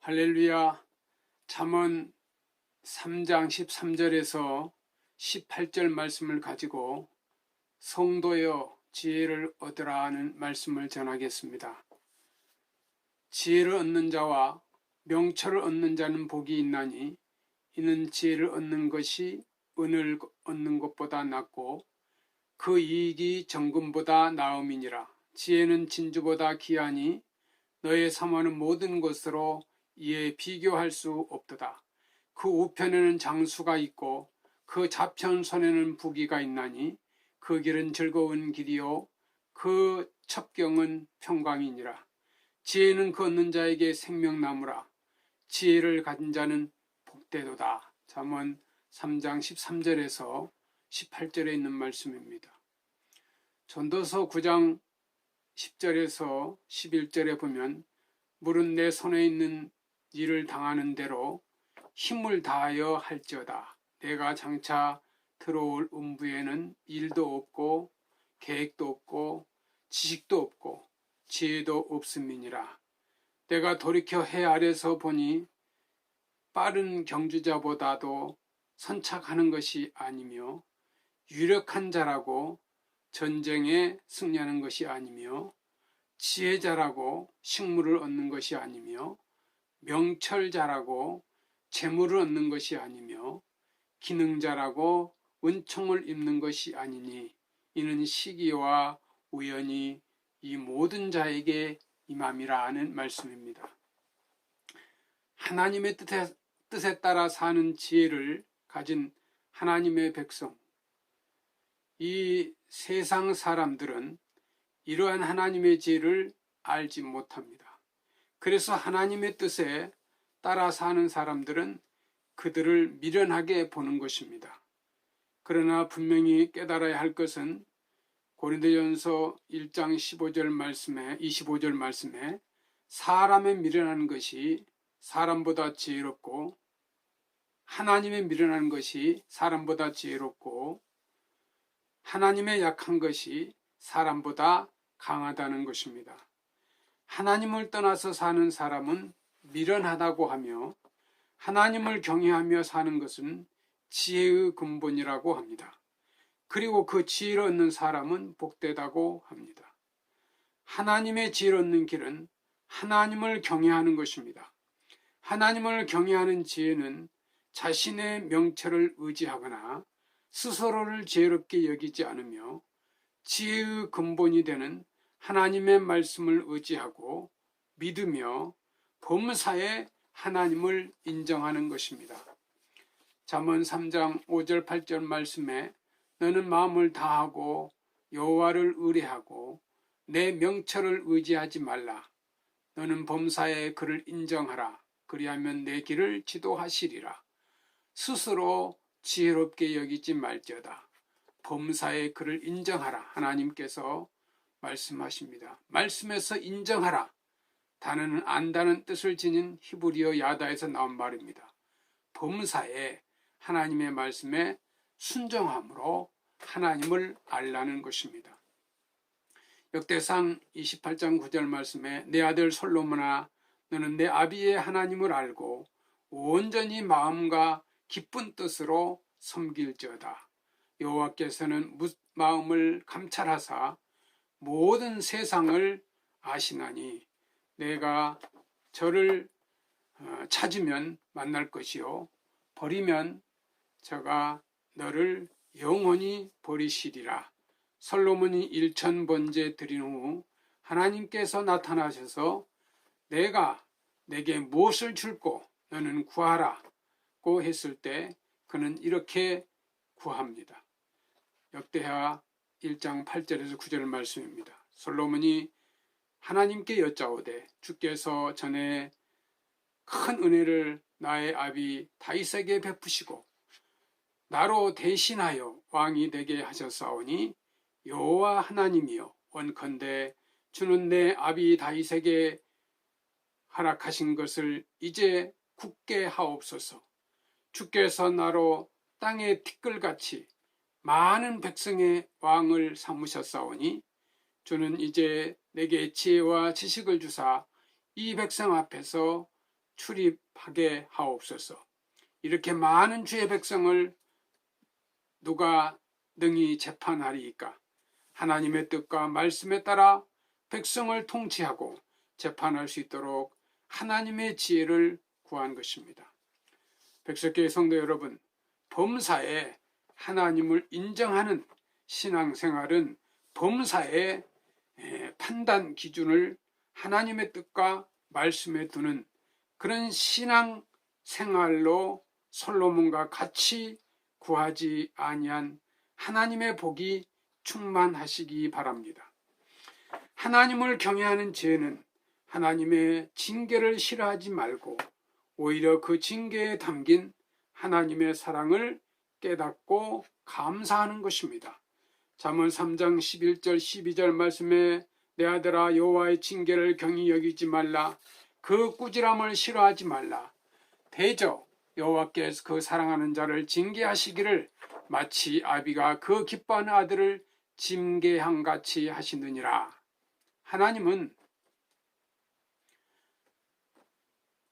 할렐루야. 잠언 3장 13절에서 18절 말씀을 가지고 성도여 지혜를 얻으라 하는 말씀을 전하겠습니다. 지혜를 얻는 자와 명철을 얻는 자는 복이 있나니 이는 지혜를 얻는 것이 은을 얻는 것보다 낫고 그 이익이 정금보다 나음이니라. 지혜는 진주보다 귀하니 너의 삼하는 모든 것으로 이에 비교할 수 없도다. 그 우편에는 장수가 있고 그 좌편손에는 부귀가 있나니 그 길은 즐거운 길이요 그 첩경은 평강이니라. 지혜는 그 얻는 자에게 생명나무라. 지혜를 가진 자는 복되도다. 잠언 3장 13절에서 18절에 있는 말씀입니다. 전도서 9장 10절에서 11절에 보면 물은 내 손에 있는 일을 당하는 대로 힘을 다하여 할지어다. 내가 장차 들어올 음부에는 일도 없고 계획도 없고 지식도 없고 지혜도 없음이니라. 내가 돌이켜 해 아래서 보니 빠른 경주자보다도 선착하는 것이 아니며 유력한 자라고 전쟁에 승리하는 것이 아니며 지혜자라고 식물을 얻는 것이 아니며 명철자라고 재물을 얻는 것이 아니며 기능자라고 은총을 입는 것이 아니니 이는 시기와 우연이 이 모든 자에게 임함이라 하는 말씀입니다. 하나님의 뜻에 따라 사는 지혜를 가진 하나님의 백성, 이 세상 사람들은 이러한 하나님의 지혜를 알지 못합니다. 그래서 하나님의 뜻에 따라 사는 사람들은 그들을 미련하게 보는 것입니다. 그러나 분명히 깨달아야 할 것은 고린도전서 1장 25절 말씀에 사람의 미련한 것이 사람보다 지혜롭고 하나님의 미련한 것이 사람보다 지혜롭고 하나님의 약한 것이 사람보다 강하다는 것입니다. 하나님을 떠나서 사는 사람은 미련하다고 하며 하나님을 경외하며 사는 것은 지혜의 근본이라고 합니다. 그리고 그 지혜를 얻는 사람은 복되다고 합니다. 하나님의 지혜를 얻는 길은 하나님을 경외하는 것입니다. 하나님을 경외하는 지혜는 자신의 명철을 의지하거나 스스로를 지혜롭게 여기지 않으며 지혜의 근본이 되는 하나님의 말씀을 의지하고 믿으며 범사에 하나님을 인정하는 것입니다. 잠언 3장 5절 8절 말씀에 너는 마음을 다하고 여호와를 의뢰하고 내 명철을 의지하지 말라. 너는 범사에 그를 인정하라. 그리하면 내 길을 지도하시리라. 스스로 지혜롭게 여기지 말지어다. 범사에 그를 인정하라. 하나님께서 말씀하십니다. 말씀에서 인정하라. 단어는 안다는 뜻을 지닌 히브리어 야다에서 나온 말입니다. 범사에 하나님의 말씀에 순종함으로 하나님을 알라는 것입니다. 역대상 28장 9절 말씀에 내 아들 솔로몬아 너는 내 아비의 하나님을 알고 온전히 마음과 기쁜 뜻으로 섬길지어다. 여호와께서는 마음을 감찰하사 모든 세상을 아시나니 내가 저를 찾으면 만날 것이요 버리면 저가 너를 영원히 버리시리라. 솔로몬이 1000번제 드린 후 하나님께서 나타나셔서 내가 내게 무엇을 줄고 너는 구하라고 했을 때 그는 이렇게 구합니다. 역대하 1장 8절에서 9절 말씀입니다. 솔로몬이 하나님께 여짜오되 주께서 전에 큰 은혜를 나의 아비 다윗에게 베푸시고 나로 대신하여 왕이 되게 하셨사오니 여호와 하나님이여 원컨대 주는 내 아비 다윗에게 허락하신 것을 이제 굳게 하옵소서. 주께서 나로 땅의 티끌같이 많은 백성의 왕을 삼으셨사오니 주는 이제 내게 지혜와 지식을 주사 이 백성 앞에서 출입하게 하옵소서. 이렇게 많은 주의 백성을 누가 능히 재판하리이까? 하나님의 뜻과 말씀에 따라 백성을 통치하고 재판할 수 있도록 하나님의 지혜를 구한 것입니다. 백석교회 성도 여러분, 범사에 하나님을 인정하는 신앙생활은 범사의 판단 기준을 하나님의 뜻과 말씀에 두는 그런 신앙생활로 솔로몬과 같이 구하지 아니한 하나님의 복이 충만하시기 바랍니다. 하나님을 경외하는 죄는 하나님의 징계를 싫어하지 말고 오히려 그 징계에 담긴 하나님의 사랑을 깨닫고 감사하는 것입니다. 잠언 3장 11절 12절 말씀에 내 아들아 여호와의 징계를 경히 여기지 말라. 그 꾸지람을 싫어하지 말라. 대저 여호와께서 그 사랑하는 자를 징계하시기를 마치 아비가 그 기뻐하는 아들을 징계함 같이 하시느니라. 하나님은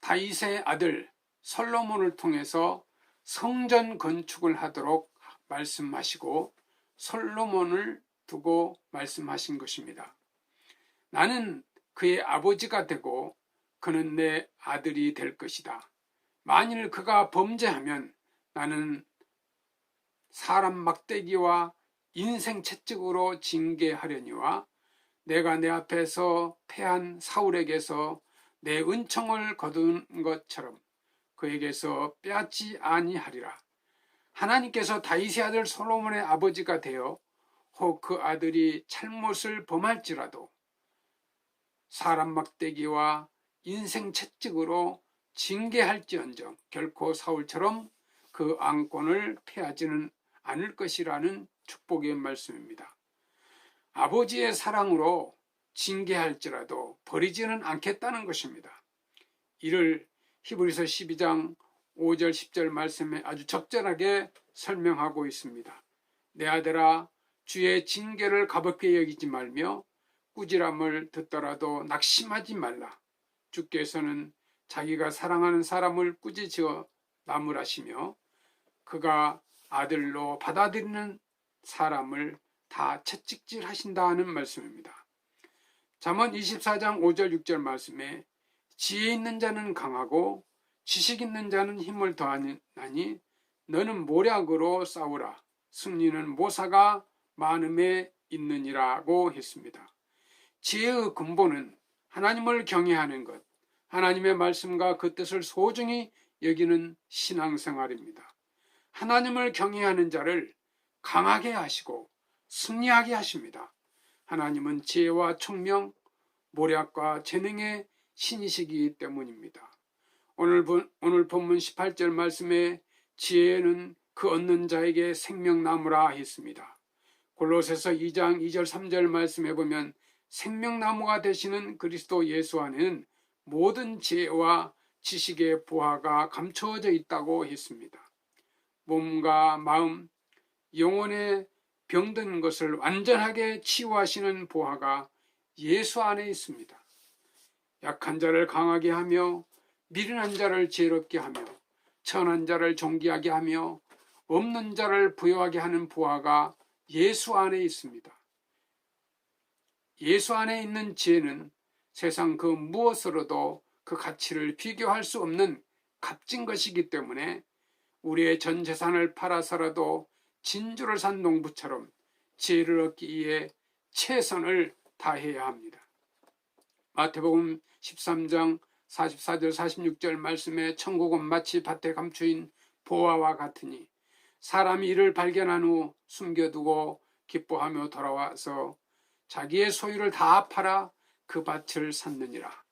다윗의 아들 솔로몬을 통해서 성전 건축을 하도록 말씀하시고 솔로몬을 두고 말씀하신 것입니다. 나는 그의 아버지가 되고 그는 내 아들이 될 것이다. 만일 그가 범죄하면 나는 사람 막대기와 인생 채찍으로 징계하려니와 내가 내 앞에서 패한 사울에게서 내 은총을 거둔 것처럼 그에게서 빼앗지 아니하리라. 하나님께서 다윗의 아들 솔로몬의 아버지가 되어 혹 그 아들이 잘못을 범할지라도 사람 막대기와 인생 채찍으로 징계할지언정 결코 사울처럼 그 앙권을 패하지는 않을 것이라는 축복의 말씀입니다. 아버지의 사랑으로 징계할지라도 버리지는 않겠다는 것입니다. 이를 히브리서 12장 5절 10절 말씀에 아주 적절하게 설명하고 있습니다. 내 아들아 주의 징계를 가볍게 여기지 말며 꾸지람을 듣더라도 낙심하지 말라. 주께서는 자기가 사랑하는 사람을 꾸짖어 나무라시며 그가 아들로 받아들이는 사람을 다 채찍질 하신다는 말씀입니다. 잠언 24장 5절 6절 말씀에 지혜 있는 자는 강하고 지식 있는 자는 힘을 더하나니 너는 모략으로 싸우라. 승리는 모사가 많음에 있느니라고 했습니다. 지혜의 근본은 하나님을 경외하는 것, 하나님의 말씀과 그 뜻을 소중히 여기는 신앙생활입니다. 하나님을 경외하는 자를 강하게 하시고 승리하게 하십니다. 하나님은 지혜와 총명, 모략과 재능의 신이시기 때문입니다. 오늘 본문 18절 말씀에 지혜는 그 얻는 자에게 생명나무라 했습니다. 골로새서 2장 2절 3절 말씀해 보면 생명나무가 되시는 그리스도 예수 안에는 모든 지혜와 지식의 보화가 감추어져 있다고 했습니다. 몸과 마음, 영혼의 병든 것을 완전하게 치유하시는 보화가 예수 안에 있습니다. 약한 자를 강하게 하며 미련한 자를 지혜롭게 하며 천한 자를 존귀하게 하며 없는 자를 부요하게 하는 보화가 예수 안에 있습니다. 예수 안에 있는 지혜는 세상 그 무엇으로도 그 가치를 비교할 수 없는 값진 것이기 때문에 우리의 전 재산을 팔아서라도 진주를 산 농부처럼 지혜를 얻기 위해 최선을 다해야 합니다. 마태복음 13장 44절 46절 말씀에 천국은 마치 밭에 감추인 보화와 같으니 사람이 이를 발견한 후 숨겨두고 기뻐하며 돌아와서 자기의 소유를 다 팔아 그 밭을 샀느니라.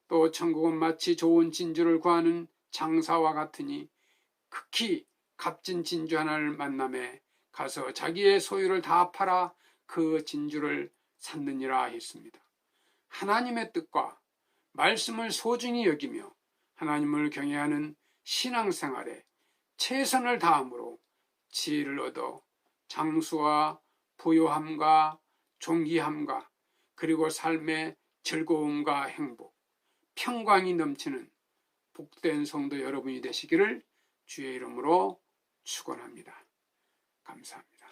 또 천국은 마치 좋은 진주를 구하는 장사와 같으니 극히 값진 진주 하나를 만남에 가서 자기의 소유를 다 팔아 그 진주를 샀느니라 했습니다. 하나님의 뜻과 말씀을 소중히 여기며 하나님을 경외하는 신앙생활에 최선을 다함으로 지혜를 얻어 장수와 부요함과 존귀함과 그리고 삶의 즐거움과 행복, 평강이 넘치는 복된 성도 여러분이 되시기를 주의 이름으로 축원합니다. 감사합니다.